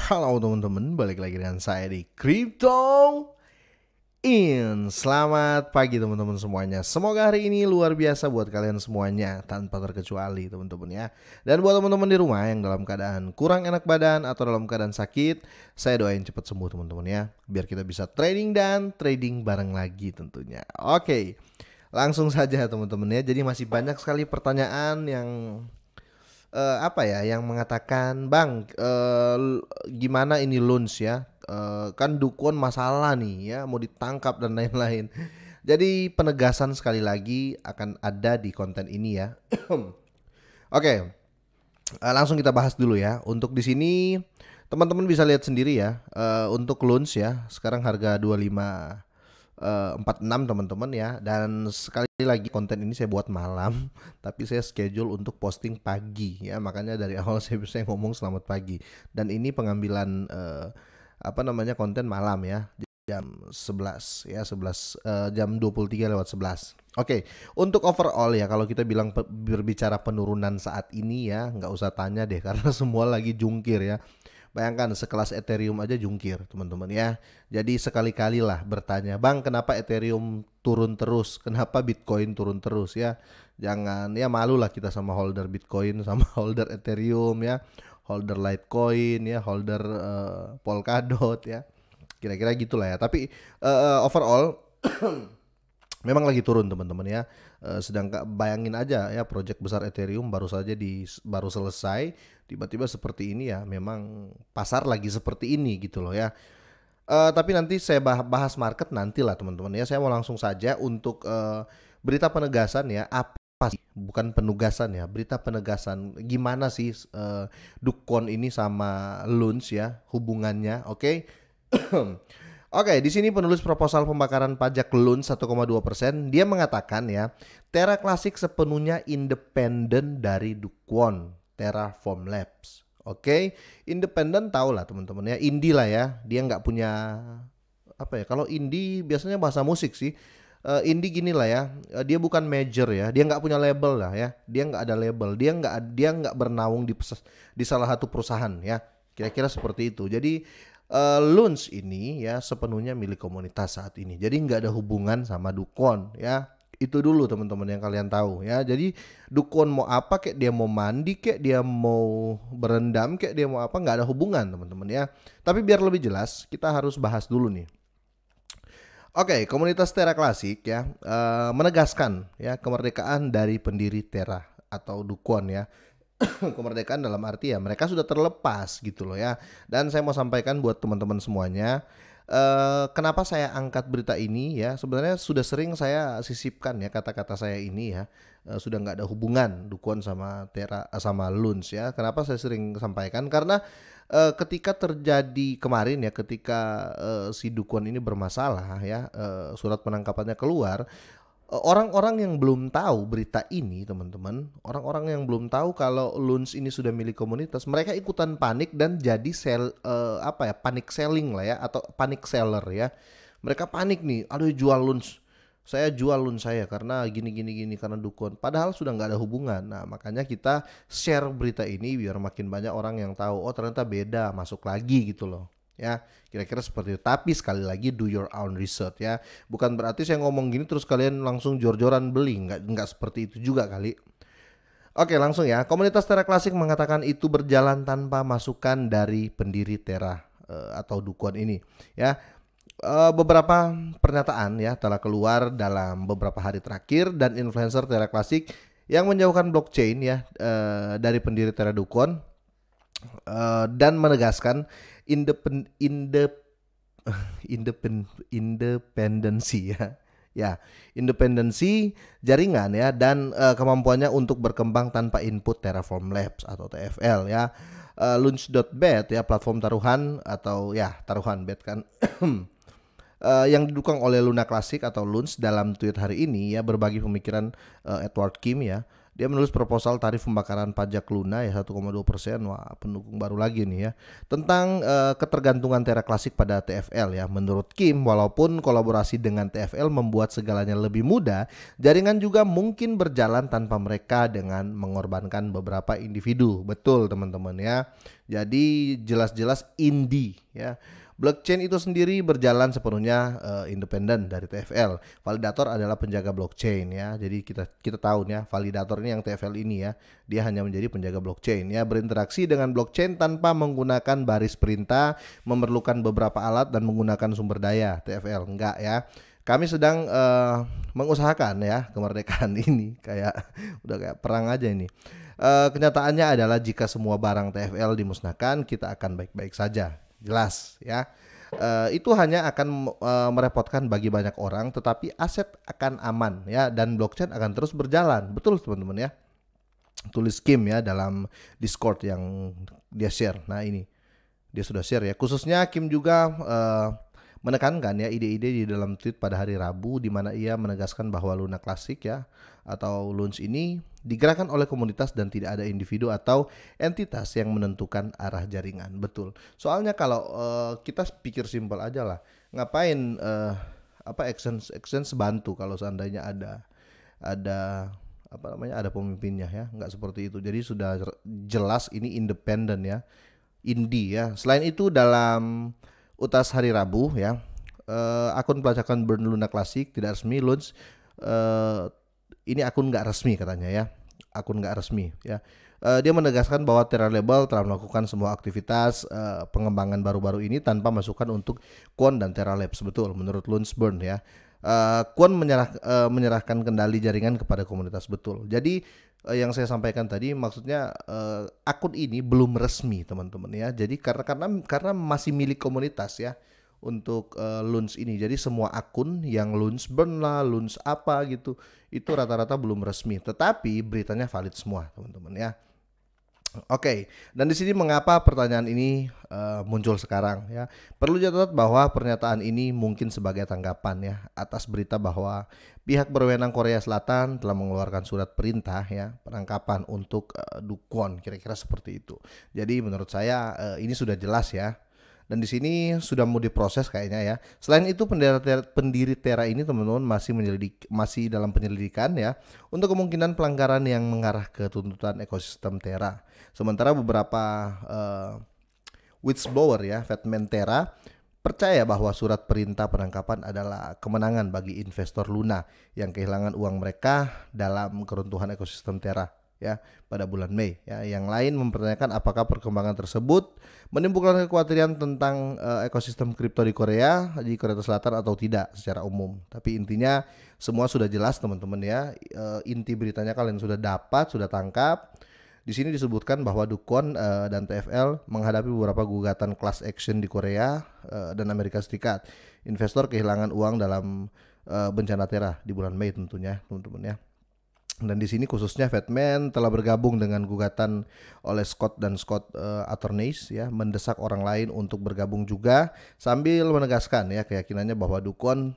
Halo teman-teman, balik lagi dengan saya di Crypto In. Selamat pagi teman-teman semuanya. Semoga hari ini luar biasa buat kalian semuanya tanpa terkecuali teman-teman ya. Dan buat teman-teman di rumah yang dalam keadaan kurang enak badan atau dalam keadaan sakit, saya doain cepat sembuh teman-teman ya. Biar kita bisa trading dan trading bareng lagi tentunya. Oke, langsung saja teman-teman ya. Jadi masih banyak sekali pertanyaan yang apa ya yang mengatakan Bang, gimana ini loans ya, kan Dukun masalah nih ya mau ditangkap dan lain-lain. Jadi penegasan sekali lagi akan ada di konten ini ya. Oke, langsung kita bahas dulu ya. Untuk di sini teman-teman bisa lihat sendiri ya, untuk loans ya sekarang harga 25,46 teman-teman ya. Dan sekali lagi konten ini saya buat malam tapi saya schedule untuk posting pagi ya, makanya dari awal saya ngomong selamat pagi. Dan ini pengambilan konten malam ya, jam 11 ya, 11 jam 23:11. Oke, untuk overall ya kalau kita bilang berbicara penurunan saat ini ya, nggak usah tanya deh karena semua lagi jungkir ya. Bayangkan sekelas Ethereum aja jungkir teman-teman ya. Jadi sekali-kali lah bertanya, Bang kenapa Ethereum turun terus? Kenapa Bitcoin turun terus ya? Jangan ya, malu lah kita sama holder Bitcoin, sama holder Ethereum ya, holder Litecoin ya, holder Polkadot ya. Kira-kira gitulah ya. Tapi overall memang lagi turun teman-teman ya. Sedangkan bayangin aja ya, project besar Ethereum baru selesai, tiba-tiba seperti ini ya. Memang pasar lagi seperti ini gitu loh ya. Tapi nanti saya bahas market nanti lah teman-teman ya. Saya mau langsung saja untuk berita penegasan ya. Apa sih? Bukan penugasan ya, berita penegasan. Gimana sih Dukon ini sama Luns ya hubungannya? Oke. Oke, di sini penulis proposal pembakaran pajak Loon 1,2%, dia mengatakan ya, Terra Classic sepenuhnya independen dari Dukwon, Terraform Labs. Oke, independen tahu lah teman-teman ya, indie lah ya, dia nggak punya apa ya? Kalau indie biasanya bahasa musik sih. Indie gini lah ya, dia bukan major ya, dia nggak punya label lah ya, dia nggak ada label, dia nggak bernaung di salah satu perusahaan ya, kira-kira seperti itu. Jadi Loons ini ya sepenuhnya milik komunitas saat ini. Jadi nggak ada hubungan sama Dukon ya. Itu dulu teman-teman yang kalian tahu ya. Jadi Dukon mau apa kek, dia mau mandi kek, dia mau berendam kek, dia mau apa, nggak ada hubungan teman-teman ya. Tapi biar lebih jelas kita harus bahas dulu nih. Oke, komunitas Terra Classic ya menegaskan ya kemerdekaan dari pendiri Terra atau Dukon ya. Kemerdekaan dalam arti ya mereka sudah terlepas gitu loh ya. Dan saya mau sampaikan buat teman-teman semuanya, kenapa saya angkat berita ini ya. Sebenarnya sudah sering saya sisipkan ya kata-kata saya ini ya. Sudah nggak ada hubungan Dukon sama Terra sama Luns ya. Kenapa saya sering sampaikan? Karena ketika terjadi kemarin ya, ketika si Dukon ini bermasalah ya, surat penangkapannya keluar. Orang-orang yang belum tahu berita ini teman-teman, orang-orang yang belum tahu kalau Loons ini sudah milik komunitas, mereka ikutan panik dan jadi panic selling lah ya, atau panic seller ya. Mereka panik nih, aduh jual Loons, saya jual Loons saya karena gini karena Dukun. Padahal sudah nggak ada hubungan. Nah makanya kita share berita ini biar makin banyak orang yang tahu, oh ternyata beda, masuk lagi gitu loh. Ya, kira-kira seperti itu. Tapi sekali lagi do your own research ya. Bukan berarti saya ngomong gini terus kalian langsung jor-joran beli, nggak seperti itu juga kali. Oke, langsung ya. Komunitas Terra Classic mengatakan itu berjalan tanpa masukan dari pendiri Terra atau Dukun ini ya. Beberapa pernyataan ya telah keluar dalam beberapa hari terakhir, dan influencer Terra Classic yang menjauhkan blockchain ya dari pendiri Terra Dukun dan menegaskan independensi ya. Ya, independensi jaringan ya, dan kemampuannya untuk berkembang tanpa input Terraform Labs atau TFL ya. Launch.bet ya, platform taruhan atau ya taruhan bet kan. Yang didukung oleh Luna Classic atau Luns dalam tweet hari ini ya, berbagi pemikiran Edward Kim ya. Dia menulis proposal tarif pembakaran pajak Luna ya 1,2%. Wah, pendukung baru lagi nih ya. Tentang ketergantungan Terra Classic pada TFL ya. Menurut Kim, walaupun kolaborasi dengan TFL membuat segalanya lebih mudah, jaringan juga mungkin berjalan tanpa mereka dengan mengorbankan beberapa individu. Betul teman-teman ya. Jadi jelas-jelas indie ya. Blockchain itu sendiri berjalan sepenuhnya independen dari TFL. Validator adalah penjaga blockchain ya. Jadi kita tahu ya, validator ini yang TFL ini ya, dia hanya menjadi penjaga blockchain ya, berinteraksi dengan blockchain tanpa menggunakan baris perintah, memerlukan beberapa alat dan menggunakan sumber daya. TFL enggak ya. Kami sedang mengusahakan ya kemerdekaan ini, kayak udah kayak perang aja ini. Kenyataannya adalah jika semua barang TFL dimusnahkan, kita akan baik-baik saja. Jelas ya. Itu hanya akan merepotkan bagi banyak orang, tetapi aset akan aman ya, dan blockchain akan terus berjalan. Betul teman-teman ya. Tulis Kim ya dalam Discord yang dia share. Nah ini dia sudah share ya. Khususnya Kim juga menekankan ya ide-ide di dalam tweet pada hari Rabu, di mana ia menegaskan bahwa Luna Classic ya atau Launch ini digerakkan oleh komunitas dan tidak ada individu atau entitas yang menentukan arah jaringan. Betul. Soalnya kalau kita pikir simpel aja lah, ngapain exchange bantu kalau seandainya ada ada pemimpinnya ya, nggak seperti itu. Jadi sudah jelas ini independen ya, indie ya. Selain itu dalam utas hari Rabu ya, akun pelacakan Burn Luna Classic tidak resmi launch. Ini akun nggak resmi katanya ya, akun nggak resmi ya. Dia menegaskan bahwa Terra Label telah melakukan semua aktivitas pengembangan baru-baru ini tanpa masukan untuk Kwon dan Terra Labs. Betul, menurut Launch Burn ya. Kwon menyerahkan kendali jaringan kepada komunitas. Betul. Jadi yang saya sampaikan tadi maksudnya akun ini belum resmi teman-teman ya. Jadi karena masih milik komunitas ya untuk launch ini. Jadi semua akun yang launch burn lah, launch apa gitu, itu rata-rata belum resmi. Tetapi beritanya valid semua teman-teman ya. Oke, dan di sini mengapa pertanyaan ini muncul sekarang ya? Perlu dicatat bahwa pernyataan ini mungkin sebagai tanggapan ya atas berita bahwa pihak berwenang Korea Selatan telah mengeluarkan surat perintah ya penangkapan untuk Do Kwon, kira-kira seperti itu. Jadi menurut saya ini sudah jelas ya. Dan di sini sudah mau diproses kayaknya ya. Selain itu pendiri Terra ini teman-teman masih dalam penyelidikan ya untuk kemungkinan pelanggaran yang mengarah ke tuntutan ekosistem Terra. Sementara beberapa whistleblower ya, Fatman Terra percaya bahwa surat perintah penangkapan adalah kemenangan bagi investor Luna yang kehilangan uang mereka dalam keruntuhan ekosistem Terra ya pada bulan Mei ya. Yang lain mempertanyakan apakah perkembangan tersebut menimbulkan kekhawatiran tentang ekosistem kripto di Korea Selatan atau tidak secara umum. Tapi intinya semua sudah jelas teman-teman ya. Inti beritanya kalian sudah dapat, sudah tangkap. Di sini disebutkan bahwa Do Kwon dan TFL menghadapi beberapa gugatan class action di Korea dan Amerika Serikat. Investor kehilangan uang dalam bencana Terra di bulan Mei tentunya teman-teman ya. Dan di sini khususnya Fatman telah bergabung dengan gugatan oleh Scott Attorneys ya, mendesak orang lain untuk bergabung juga sambil menegaskan ya keyakinannya bahwa Do Kwon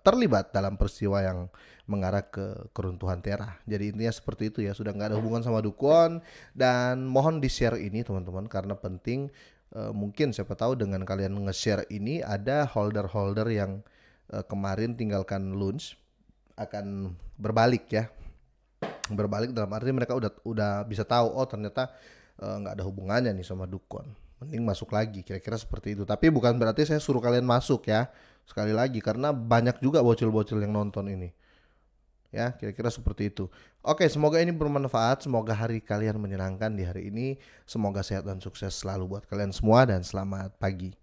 terlibat dalam peristiwa yang mengarah ke keruntuhan Terra. Jadi intinya seperti itu ya, sudah nggak ada hubungan sama Do Kwon, dan mohon di-share ini teman-teman karena penting. Mungkin siapa tahu dengan kalian nge-share ini ada holder-holder yang kemarin tinggalkan launch akan berbalik ya. Berbalik dalam arti mereka udah bisa tahu oh ternyata nggak ada hubungannya nih sama Do Kwon, mending masuk lagi, kira-kira seperti itu. Tapi bukan berarti saya suruh kalian masuk ya, sekali lagi, karena banyak juga bocil-bocil yang nonton ini ya, kira-kira seperti itu. Oke, semoga ini bermanfaat, semoga hari kalian menyenangkan di hari ini, semoga sehat dan sukses selalu buat kalian semua, dan selamat pagi.